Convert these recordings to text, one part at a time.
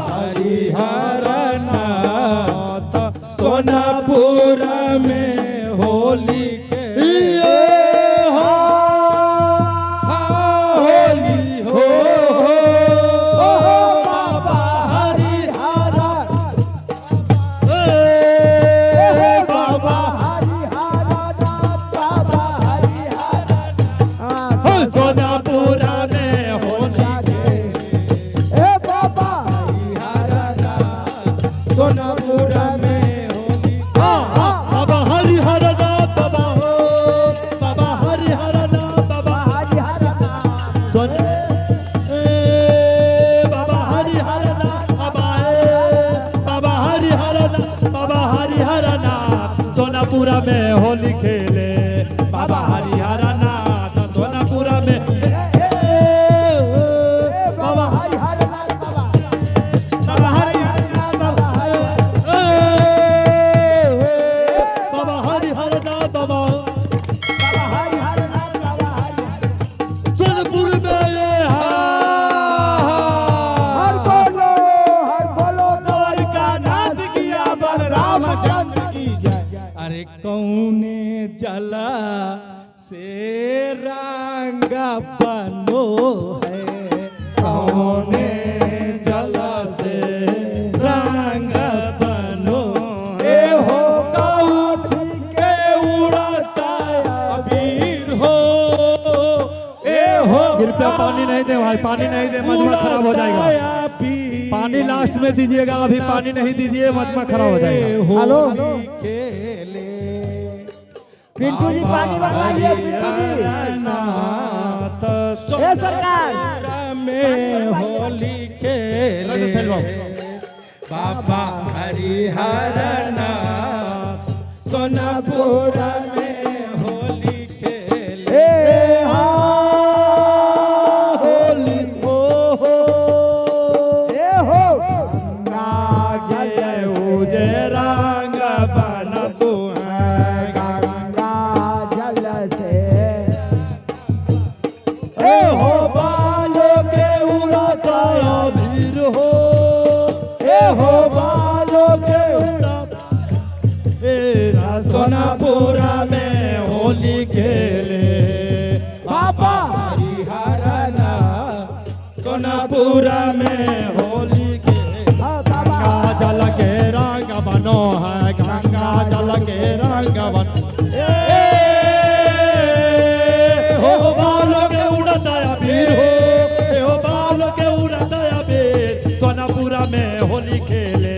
हरिहर नाथ सोनापुर में होली खेले होली हो बाबा हरिहर बाबा सोनापुर में होली बाबा सोनापुर में होली बाबा हरिहर नाथ बाबा हो बाबा हरिहर नाथ बाबा हरिहर बाबा हरिहर नाथ बाबा बाबा हरिहर नाथ बाबा हरिहर नाथ सोनापुर में होली खेले बाबा हरिहर नाथ सोनापुर में बाबा हरिहर नाथ बाबा बाबा हरिहर नाथ बाबा बाबा हरिहर नाथ बाबा बाबा हरिहर नाथ बाबा सोनापुर में हर बोलो द्वारिका नाथ किया बलरामचंद्र की जय। अरे कौने जला से रंग बनो है कौने जला से रंग बनो ए हो काठी के उड़ता अबीर हो ए हो कृपया पानी नहीं दे भाई, पानी नहीं दे, मजमा खराब हो जाएगा। पानी लास्ट में दीजिएगा, अभी पानी नहीं दीजिए, मजमा खराब हो जाएगा। हेलो पिंटू जी पानी मंगाइए पिंटू जी। ए सरकार में होली खेले बाबा हरिहर नाथ सोनापुर में होली खेले होली हो ए हो जय उजे रंग बन तू गंगा जल से ए हो बालों के उड़ाता अबीर हो ए हो बालों के उड़ाता सोनापुर में होली खेले बाबा हरिहर नाथ सोनापुर में होली खेले गंगा जल के रंग बनो है गंगा जल के रंग बनो हो बालों के उड़ता अबीर हो ए हो बालों के उड़ता अबीर सोनापुर में होली खेले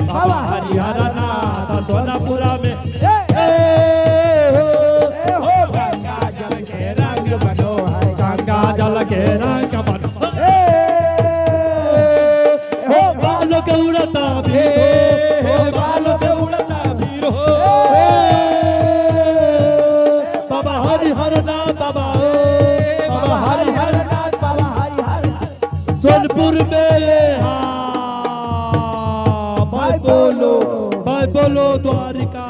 बाबा हरिहर नाथ सोनापुर में हो गंगा जल के रंग बनो है गंगा जल के रंग बनो हो बालों के उड़ता अबीर हो बालों के उड़ता अबीर हो बाबा हरिहर नाथ बाबा बाबा हरिहर नाथ बाबा हरिहर सोनपुर में भाई बोलो द्वारिका